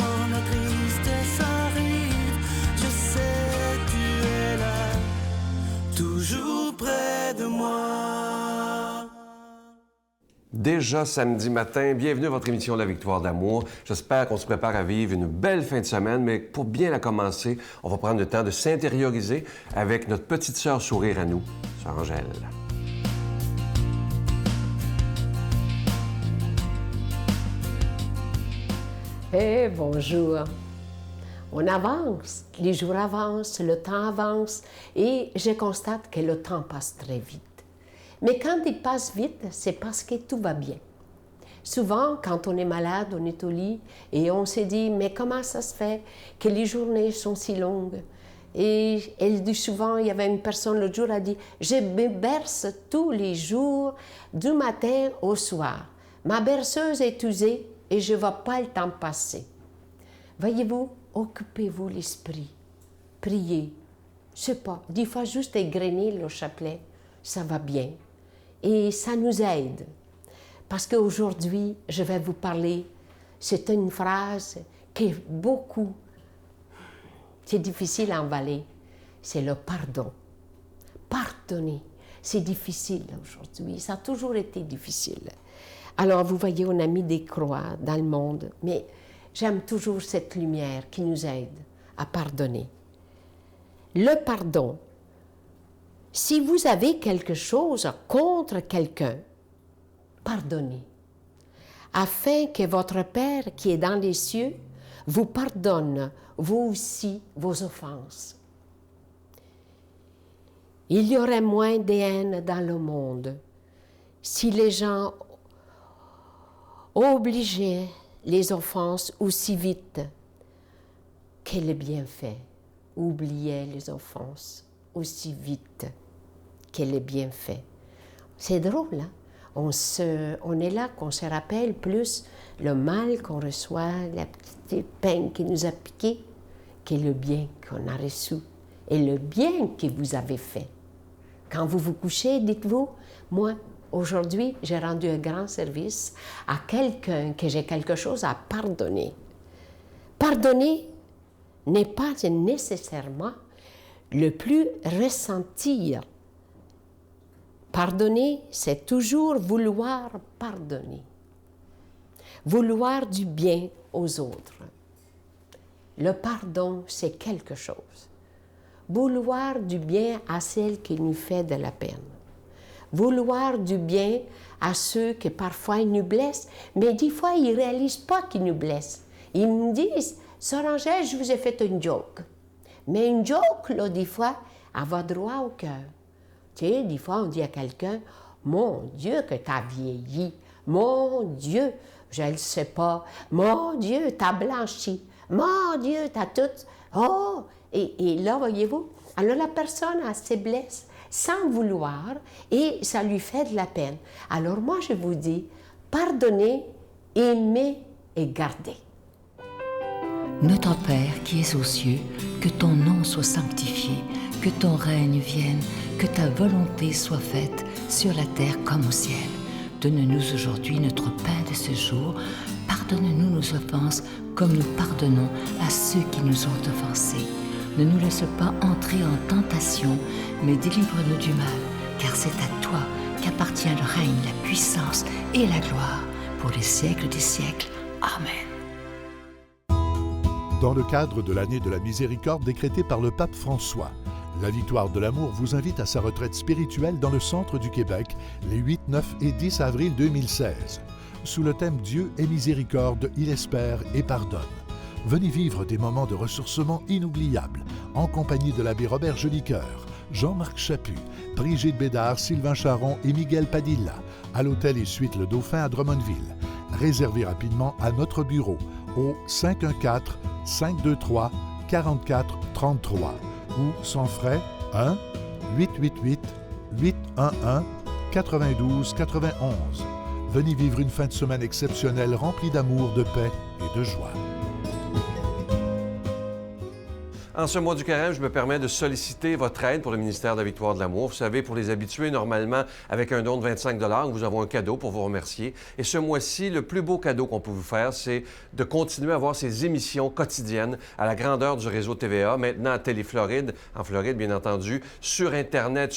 quand la tristesse arrive, je sais tu es là, toujours près de moi. Déjà samedi matin, bienvenue à votre émission La Victoire d'amour. J'espère qu'on se prépare à vivre une belle fin de semaine, mais pour bien la commencer, on va prendre le temps de s'intérioriser avec notre petite sœur sourire à nous, sœur Angèle. Eh, bonjour. On avance, les jours avancent, le temps avance et je constate que le temps passe très vite. Mais quand il passe vite, c'est parce que tout va bien. Souvent, quand on est malade, on est au lit et on se dit « Mais comment ça se fait que les journées sont si longues ?» Et elle dit souvent, il y avait une personne l'autre jour, elle a dit « Je me berce tous les jours, du matin au soir. Ma berceuse est usée et je ne vois pas le temps passer. » Voyez-vous, occupez-vous l'esprit, priez. Je sais pas, des fois juste égrener le chapelet, ça va bien. Et ça nous aide. Parce qu'aujourd'hui, je vais vous parler, c'est une phrase qui est beaucoup, c'est difficile à emballer, c'est le pardon. Pardonner, c'est difficile aujourd'hui, ça a toujours été difficile. Alors, vous voyez, on a mis des croix dans le monde, mais j'aime toujours cette lumière qui nous aide à pardonner. Le pardon, si vous avez quelque chose contre quelqu'un, pardonnez, afin que votre Père qui est dans les cieux vous pardonne, vous aussi, vos offenses. Il y aurait moins de haine dans le monde si les gens obligeaient les offenses aussi vite que les bienfaits, oubliaient les offenses aussi vite que les bienfaits. C'est drôle, hein? On est là qu'on se rappelle plus le mal qu'on reçoit, la petite peine qui nous a piqué, que le bien qu'on a reçu et le bien que vous avez fait. Quand vous vous couchez, dites-vous, moi, aujourd'hui, j'ai rendu un grand service à quelqu'un que j'ai quelque chose à pardonner. Pardonner n'est pas nécessairement le plus ressentir. Pardonner, c'est toujours vouloir pardonner. Vouloir du bien aux autres. Le pardon, c'est quelque chose. Vouloir du bien à celle qui nous fait de la peine. Vouloir du bien à ceux qui parfois ils nous blessent, mais des fois ils ne réalisent pas qu'ils nous blessent. Ils me disent, « Sœur Angèle, je vous ai fait une joke. » Mais une joke, là, des fois, elle va droit au cœur. Tu sais, des fois, on dit à quelqu'un, « Mon Dieu, que t'as vieilli. Mon Dieu, je ne le sais pas. Mon Dieu, t'as blanchi. Mon Dieu, t'as tout. Oh! » Et là, voyez-vous, alors la personne, elle se blesse sans vouloir et ça lui fait de la peine. Alors moi, je vous dis, pardonnez, aimez et gardez. Notre Père qui es aux cieux, que ton nom soit sanctifié, que ton règne vienne, que ta volonté soit faite sur la terre comme au ciel. Donne-nous aujourd'hui notre pain de ce jour. Pardonne-nous nos offenses comme nous pardonnons à ceux qui nous ont offensés. Ne nous laisse pas entrer en tentation, mais délivre-nous du mal, car c'est à toi qu'appartient le règne, la puissance et la gloire pour les siècles des siècles. Amen. Dans le cadre de l'année de la miséricorde décrétée par le pape François, La Victoire de l'amour vous invite à sa retraite spirituelle dans le centre du Québec les 8, 9 et 10 avril 2016. Sous le thème « Dieu est miséricorde, il espère et pardonne ». Venez vivre des moments de ressourcement inoubliables en compagnie de l'abbé Robert Jolicoeur, Jean-Marc Chaput, Brigitte Bédard, Sylvain Charon et Miguel Padilla à l'hôtel et suite Le Dauphin à Drummondville. Réservez rapidement à notre bureau au 514-523-4433 ou sans frais 1-888-811-9291. Venez vivre une fin de semaine exceptionnelle remplie d'amour, de paix et de joie. En ce mois du carême, je me permets de solliciter votre aide pour le ministère de la Victoire de l'Amour. Vous savez, pour les habitués, normalement, avec un don de 25 nous avons un cadeau pour vous remercier. Et ce mois-ci, le plus beau cadeau qu'on peut vous faire, c'est de continuer à avoir ces émissions quotidiennes à la grandeur du réseau TVA, maintenant à Télé-Floride, en Floride, bien entendu, sur Internet,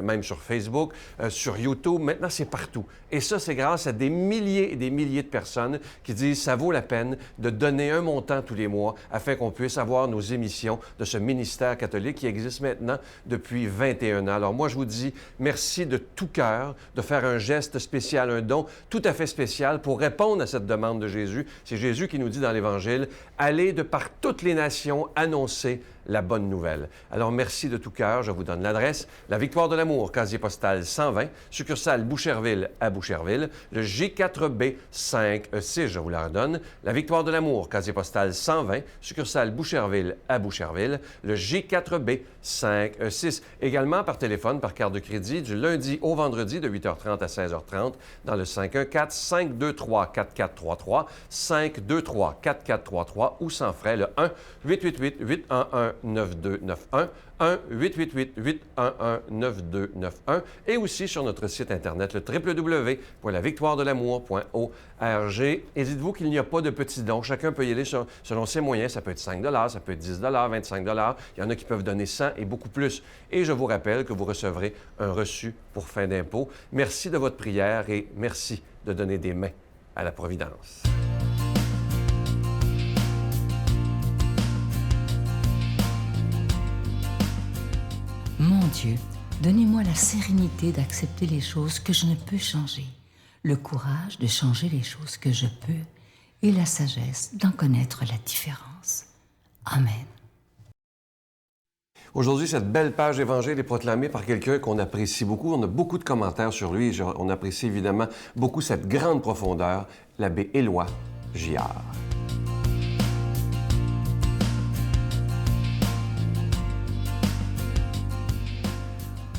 même sur Facebook, sur YouTube. Maintenant, c'est partout. Et ça, c'est grâce à des milliers et des milliers de personnes qui disent ça vaut la peine de donner un montant tous les mois afin qu'on puisse avoir nos émissions de ce ministère catholique qui existe maintenant depuis 21 ans. Alors moi, je vous dis merci de tout cœur de faire un geste spécial, un don tout à fait spécial pour répondre à cette demande de Jésus. C'est Jésus qui nous dit dans l'Évangile, « Allez de par toutes les nations annoncer la bonne nouvelle. » Alors, merci de tout cœur. Je vous donne l'adresse. La Victoire de l'Amour, casier postal 120, succursale Boucherville à Boucherville, le J4B 5E6, je vous la redonne. La Victoire de l'Amour, casier postal 120, succursale Boucherville à Boucherville, le J4B 5E6. Également par téléphone, par carte de crédit, du lundi au vendredi de 8h30 à 16h30 dans le 514-523-4433, 523-4433 ou sans frais, le 1-888-811-9291, 1-888-811-9291 et aussi sur notre site Internet, le www.lavictoiredelamour.org. Et dites-vous qu'il n'y a pas de petits dons. Chacun peut y aller selon ses moyens. Ça peut être 5 ça peut être 10 25 Il y en a qui peuvent donner 100 et beaucoup plus. Et je vous rappelle que vous recevrez un reçu pour fin d'impôt. Merci de votre prière et merci de donner des mains à la Providence. Mon Dieu, donnez-moi la sérénité d'accepter les choses que je ne peux changer, le courage de changer les choses que je peux et la sagesse d'en connaître la différence. Amen. Aujourd'hui, cette belle page d'Évangile est proclamée par quelqu'un qu'on apprécie beaucoup. On a beaucoup de commentaires sur lui. On apprécie évidemment beaucoup cette grande profondeur, l'abbé Éloi Giard.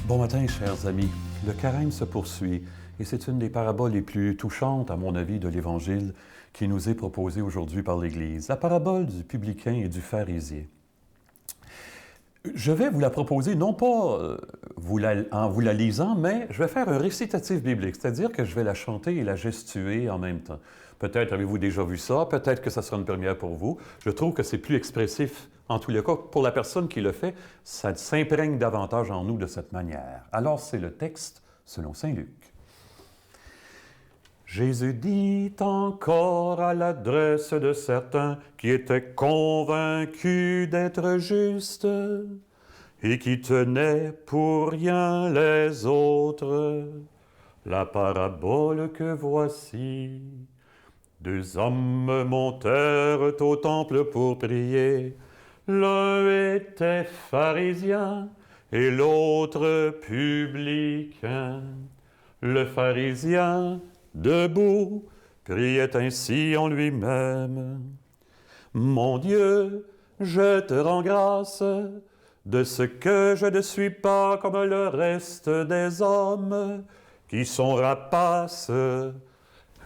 Bon matin, chers amis. Le carême se poursuit et c'est une des paraboles les plus touchantes, à mon avis, de l'Évangile qui nous est proposée aujourd'hui par l'Église. La parabole du publicain et du pharisien. Je vais vous la proposer, non pas en vous la lisant, mais je vais faire un récitatif biblique, c'est-à-dire que je vais la chanter et la gestuer en même temps. Peut-être avez-vous déjà vu ça, peut-être que ça sera une première pour vous. Je trouve que c'est plus expressif. En tous les cas, pour la personne qui le fait, ça s'imprègne davantage en nous de cette manière. Alors, c'est le texte selon saint Luc. Jésus dit encore à l'adresse de certains qui étaient convaincus d'être justes et qui tenaient pour rien les autres, la parabole que voici. 2 hommes montèrent au temple pour prier. L'un était pharisien et l'autre publicain. Le pharisien, debout, priait ainsi en lui-même. « Mon Dieu, je te rends grâce de ce que je ne suis pas comme le reste des hommes qui sont rapaces,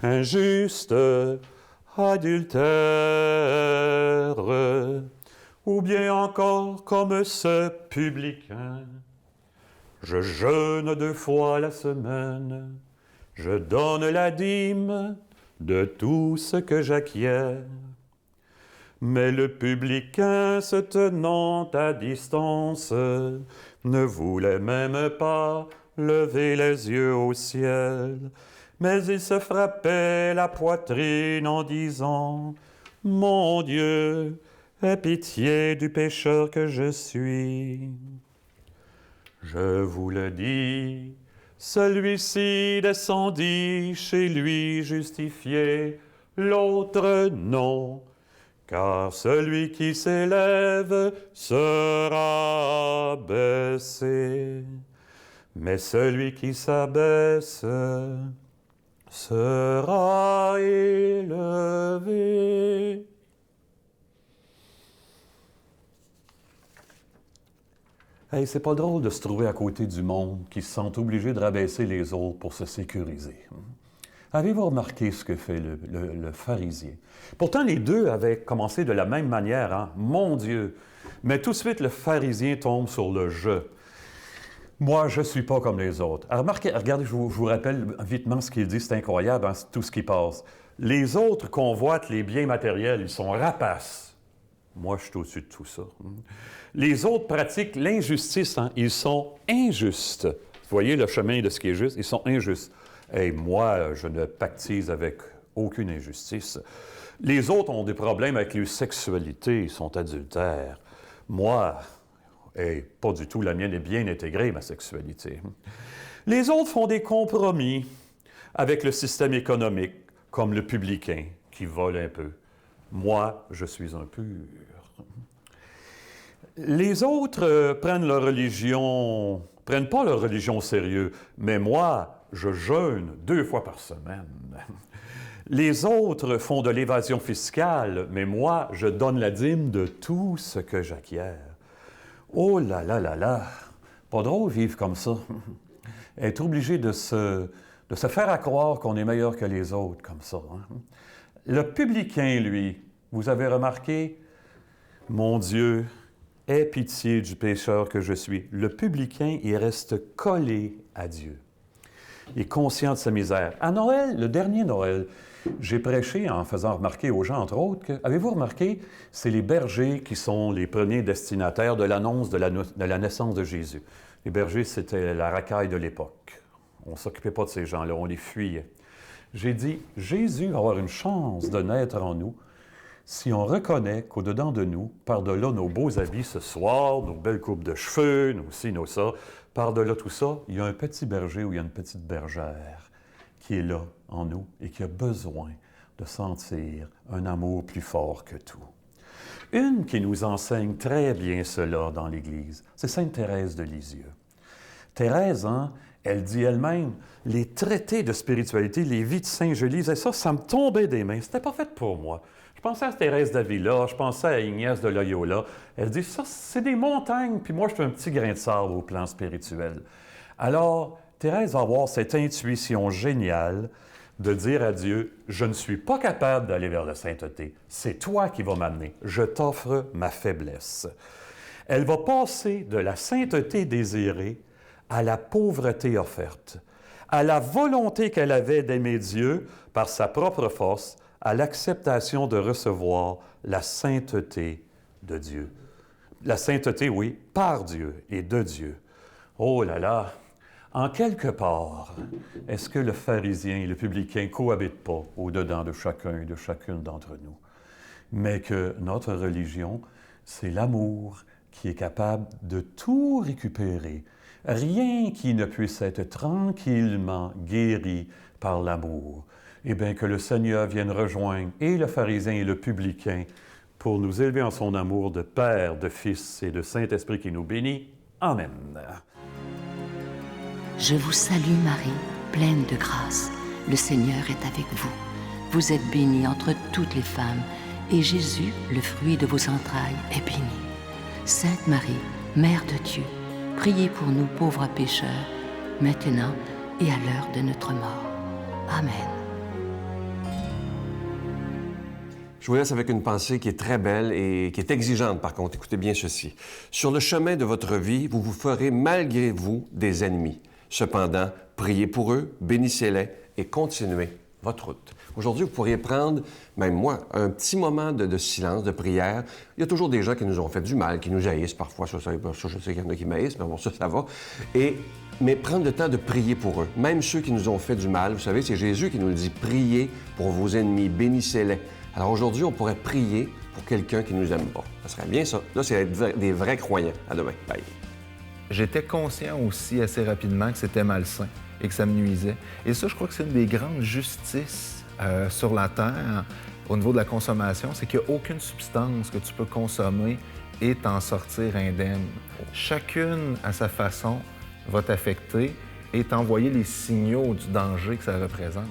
injustes, adultères, ou bien encore comme ce publicain. Je jeûne 2 fois la semaine, je donne la dîme de tout ce que j'acquiers. Mais le publicain, se tenant à distance, ne voulait même pas lever les yeux au ciel, mais il se frappait la poitrine en disant « Mon Dieu, aie pitié du pécheur que je suis. » Je vous le dis, celui-ci descendit chez lui justifié, l'autre non, car celui qui s'élève sera abaissé, mais celui qui s'abaisse sera élevé. Hey, c'est pas drôle de se trouver à côté du monde qui se sent obligé de rabaisser les autres pour se sécuriser. Avez-vous remarqué ce que fait le pharisien? Pourtant, les deux avaient commencé de la même manière. Hein? Mon Dieu! Mais tout de suite, le pharisien tombe sur le « je ». Moi, je ne suis pas comme les autres. Alors, remarquez, regardez, je vous rappelle vitement ce qu'il dit, c'est incroyable, hein, tout ce qui passe. Les autres convoitent les biens matériels, ils sont rapaces. Moi, je suis au-dessus de tout ça. Les autres pratiquent l'injustice, hein, ils sont injustes. Vous voyez le chemin de ce qui est juste, ils sont injustes. Et moi, je ne pactise avec aucune injustice. Les autres ont des problèmes avec leur sexualité, ils sont adultères. Moi, pas du tout, la mienne est bien intégrée, ma sexualité. Les autres font des compromis avec le système économique, comme le publicain qui vole un peu. Moi, je suis un pur. Les autres prennent pas leur religion au sérieux, mais moi, je jeûne 2 fois par semaine. Les autres font de l'évasion fiscale, mais moi, je donne la dîme de tout ce que j'acquiers. Oh là là là là! Pas drôle vivre comme ça. Être obligé de se faire à croire qu'on est meilleur que les autres, comme ça. Hein? Le publicain, lui, vous avez remarqué, mon Dieu, aie pitié du pécheur que je suis. Le publicain, il reste collé à Dieu. Il est conscient de sa misère. À Noël, le dernier Noël, j'ai prêché en faisant remarquer aux gens, entre autres, que, avez-vous remarqué, c'est les bergers qui sont les premiers destinataires de l'annonce de la naissance de Jésus. Les bergers, c'était la racaille de l'époque. On ne s'occupait pas de ces gens-là, on les fuyait. J'ai dit, Jésus va avoir une chance de naître en nous si on reconnaît qu'au-dedans de nous, par-delà nos beaux habits ce soir, nos belles coupes de cheveux, nos ci, nos ça, par-delà tout ça, il y a un petit berger ou il y a une petite bergère qui est là en nous et qui a besoin de sentir un amour plus fort que tout. Une qui nous enseigne très bien cela dans l'Église, c'est Sainte Thérèse de Lisieux. Thérèse, hein, elle dit elle-même, les traités de spiritualité, les vies de saints, je lisais ça, ça me tombait des mains. C'était pas fait pour moi. Je pensais à Thérèse d'Avila, je pensais à Ignace de Loyola. Elle dit, ça, c'est des montagnes, puis moi, je suis un petit grain de sable au plan spirituel. Alors, Thérèse va avoir cette intuition géniale de dire à Dieu, je ne suis pas capable d'aller vers la sainteté. C'est toi qui vas m'amener. Je t'offre ma faiblesse. Elle va passer de la sainteté désirée à la pauvreté offerte, à la volonté qu'elle avait d'aimer Dieu par sa propre force, à l'acceptation de recevoir la sainteté de Dieu. La sainteté, oui, par Dieu et de Dieu. Oh là là! En quelque part, est-ce que le pharisien et le publicain ne cohabitent pas au-dedans de chacun et de chacune d'entre nous? Mais que notre religion, c'est l'amour qui est capable de tout récupérer. Rien qui ne puisse être tranquillement guéri par l'amour. Eh bien, que le Seigneur vienne rejoindre et le pharisien et le publicain pour nous élever en son amour de Père, de Fils et de Saint-Esprit qui nous bénit. Amen. Je vous salue Marie, pleine de grâce. Le Seigneur est avec vous. Vous êtes bénie entre toutes les femmes, et Jésus, le fruit de vos entrailles, est béni. Sainte Marie, Mère de Dieu, priez pour nous pauvres pécheurs, maintenant et à l'heure de notre mort. Amen. Je vous laisse avec une pensée qui est très belle et qui est exigeante, par contre. Écoutez bien ceci. Sur le chemin de votre vie, vous vous ferez malgré vous des ennemis. Cependant, priez pour eux, bénissez-les et continuez votre route. Aujourd'hui, vous pourriez prendre, même moi, un petit moment de silence, de prière. Il y a toujours des gens qui nous ont fait du mal, qui nous haïssent parfois. Ça, je sais qu'il y en a qui m'haïssent, mais bon, ça va. Mais prendre le temps de prier pour eux. Même ceux qui nous ont fait du mal, vous savez, c'est Jésus qui nous le dit, priez pour vos ennemis, bénissez-les. Alors aujourd'hui, on pourrait prier pour quelqu'un qui nous aime pas. Ça serait bien ça. Là, c'est être des vrais croyants. À demain. Bye. J'étais conscient aussi assez rapidement que c'était malsain et que ça me nuisait. Et ça, je crois que c'est une des grandes justices sur la Terre au niveau de la consommation, c'est qu'il n'y a aucune substance que tu peux consommer et t'en sortir indemne. Chacune, à sa façon, va t'affecter et t'envoyer les signaux du danger que ça représente.